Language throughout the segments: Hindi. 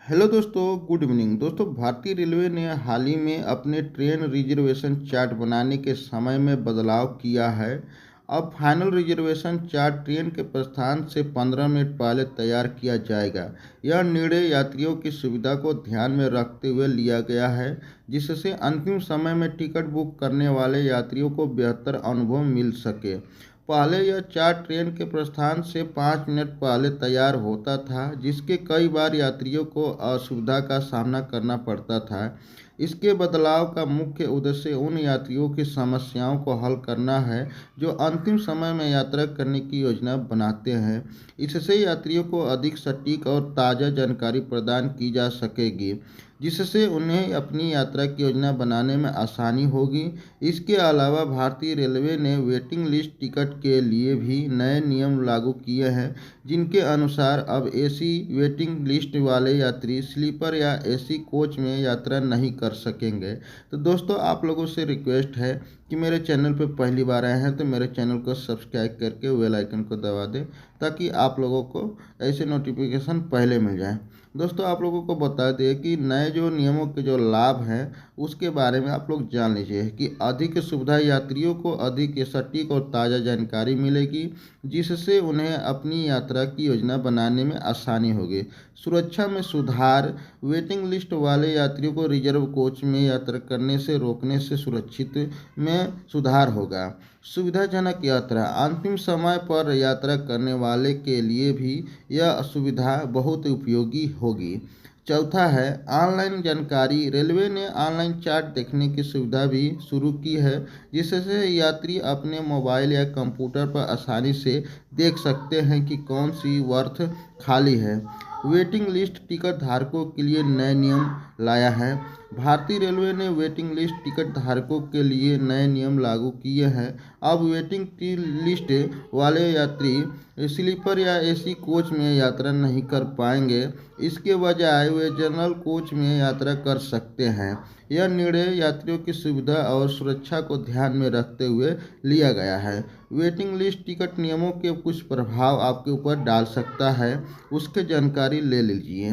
हेलो दोस्तों, गुड इवनिंग। दोस्तों, भारतीय रेलवे ने हाल ही में अपने ट्रेन रिजर्वेशन चार्ट बनाने के समय में बदलाव किया है। अब फाइनल रिजर्वेशन चार्ट ट्रेन के प्रस्थान से 15 मिनट पहले तैयार किया जाएगा। यह निर्णय यात्रियों की सुविधा को ध्यान में रखते हुए लिया गया है, जिससे अंतिम समय में टिकट बुक करने वाले यात्रियों को बेहतर अनुभव मिल सके। पहले यह चार्ट ट्रेन के प्रस्थान से 5 मिनट पहले तैयार होता था, जिसके कई बार यात्रियों को असुविधा का सामना करना पड़ता था। इसके बदलाव का मुख्य उद्देश्य उन यात्रियों की समस्याओं को हल करना है जो अंतिम समय में यात्रा करने की योजना बनाते हैं। इससे यात्रियों को अधिक सटीक और ताज़ा जानकारी प्रदान की जा सकेगी, जिससे उन्हें अपनी यात्रा की योजना बनाने में आसानी होगी। इसके अलावा भारतीय रेलवे ने वेटिंग लिस्ट टिकट के लिए भी नए नियम लागू किए हैं, जिनके अनुसार अब एसी वेटिंग लिस्ट वाले यात्री स्लीपर या एसी कोच में यात्रा नहीं कर सकेंगे। तो दोस्तों, आप लोगों से रिक्वेस्ट है कि मेरे चैनल पर पहली बार आए हैं तो मेरे चैनल को सब्सक्राइब करके बेल आइकन को दबा दें, ताकि आप लोगों को ऐसे नोटिफिकेशन पहले मिल जाए। दोस्तों, आप लोगों को बता दें कि नए जो नियमों के जो लाभ हैं उसके बारे में आप लोग जान लीजिए कि अधिक सुविधा, यात्रियों को अधिक सटीक और ताज़ा जानकारी मिलेगी, जिससे उन्हें अपनी यात्रा की योजना बनाने में आसानी होगी। सुरक्षा में सुधार, वेटिंग लिस्ट वाले यात्रियों को रिजर्व कोच में यात्रा करने से रोकने से सुरक्षित में सुधार होगा। सुविधाजनक यात्रा, अंतिम समय पर यात्रा करने वाले के लिए भी यह सुविधा बहुत उपयोगी होगी। चौथा है ऑनलाइन जानकारी। रेलवे ने ऑनलाइन चार्ट देखने की सुविधा भी शुरू की है, जिससे यात्री अपने मोबाइल या कंप्यूटर पर आसानी से देख सकते हैं कि कौन सी बर्थ खाली है। वेटिंग लिस्ट टिकट धारकों के लिए नए नियम लाया है। भारतीय रेलवे ने वेटिंग लिस्ट टिकट धारकों के लिए नए नियम लागू किए हैं। अब वेटिंग लिस्ट वाले यात्री स्लीपर या एसी कोच में यात्रा नहीं कर पाएंगे। इसके बजाय वे जनरल कोच में यात्रा कर सकते हैं। यह निर्णय यात्रियों की सुविधा और सुरक्षा को ध्यान में रखते हुए लिया गया है। वेटिंग लिस्ट टिकट नियमों के कुछ प्रभाव आपके ऊपर डाल सकता है, उसकी जानकारी ले लीजिए।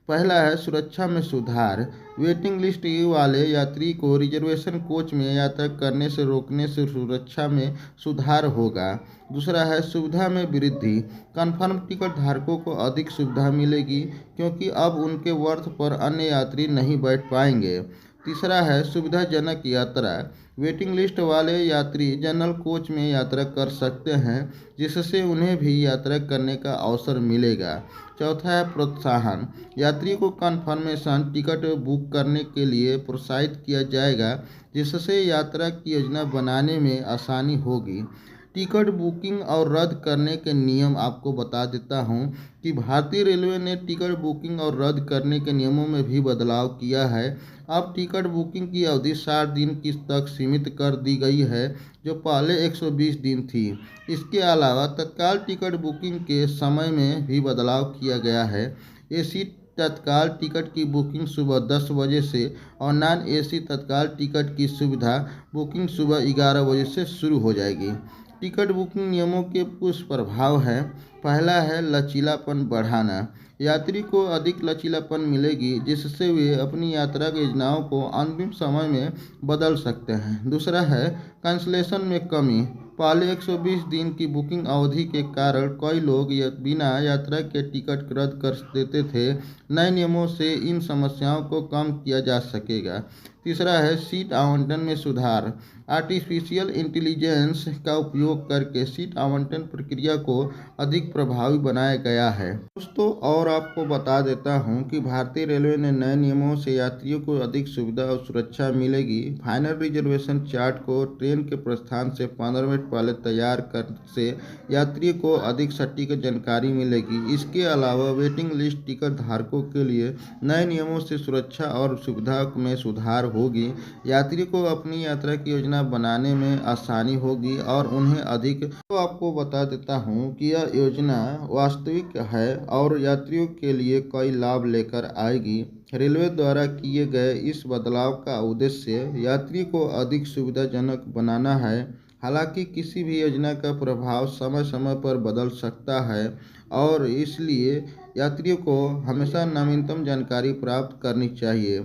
पहला है सुरक्षा में सुधार। वेटिंग लिस्ट वाले यात्री को रिजर्वेशन कोच में यात्रा करने से रोकने से सुरक्षा में सुधार होगा। दूसरा है सुविधा में वृद्धि। कन्फर्म टिकट धारकों को अधिक सुविधा मिलेगी, क्योंकि अब उनके वर्थ पर अन्य यात्री नहीं बैठ पाएंगे। तीसरा है सुविधाजनक यात्रा। वेटिंग लिस्ट वाले यात्री जनरल कोच में यात्रा कर सकते हैं, जिससे उन्हें भी यात्रा करने का अवसर मिलेगा। चौथा है प्रोत्साहन। यात्री को कन्फर्मेशन टिकट बुक करने के लिए प्रोत्साहित किया जाएगा, जिससे यात्रा की योजना बनाने में आसानी होगी। टिकट बुकिंग और रद्द करने के नियम आपको बता देता हूं कि भारतीय रेलवे ने टिकट बुकिंग और रद्द करने के नियमों में भी बदलाव किया है। अब टिकट बुकिंग की अवधि 60 दिन की तक सीमित कर दी गई है, जो पहले 120 दिन थी। इसके अलावा तत्काल टिकट बुकिंग के समय में भी बदलाव किया गया है। एसी तत्काल टिकट की बुकिंग सुबह 10 बजे से और नॉन एसी तत्काल टिकट की सुविधा बुकिंग सुबह 11 बजे से शुरू हो जाएगी। टिकट बुकिंग नियमों के कुछ प्रभाव हैं। पहला है लचीलापन बढ़ाना। यात्री को अधिक लचीलापन मिलेगी, जिससे वे अपनी यात्रा की योजनाओं को अंतिम समय में बदल सकते हैं। दूसरा है कैंसलेशन में कमी। पहले 120 दिन की बुकिंग अवधि के कारण कई लोग बिना यात्रा के टिकट रद्द कर देते थे। नए नियमों से इन समस्याओं को कम किया जा सकेगा। तीसरा है सीट आवंटन में सुधार। आर्टिफिशियल इंटेलिजेंस का उपयोग करके सीट आवंटन प्रक्रिया को अधिक प्रभावी बनाया गया है। दोस्तों, और आपको बता देता हूं कि भारतीय रेलवे ने नए नियमों से यात्रियों को अधिक सुविधा और सुरक्षा मिलेगी। फाइनल रिजर्वेशन चार्ट को ट्रेन के प्रस्थान से 15 मिनट पहले तैयार कर से यात्रियों को अधिक सटीक जानकारी मिलेगी। इसके अलावा वेटिंग लिस्ट टिकट धारकों के लिए नए नियमों से सुरक्षा और सुविधा में सुधार होगी। यात्री को अपनी यात्रा की योजना बनाने में आसानी होगी और उन्हें अधिक। तो आपको बता देता हूं कि यह योजना वास्तविक है और यात्रियों के लिए कई लाभ लेकर आएगी। रेलवे द्वारा किए गए इस बदलाव का उद्देश्य यात्री को अधिक सुविधाजनक बनाना है। हालांकि किसी भी योजना का प्रभाव समय समय पर बदल सकता है, और इसलिए यात्रियों को हमेशा नवीनतम जानकारी प्राप्त करनी चाहिए।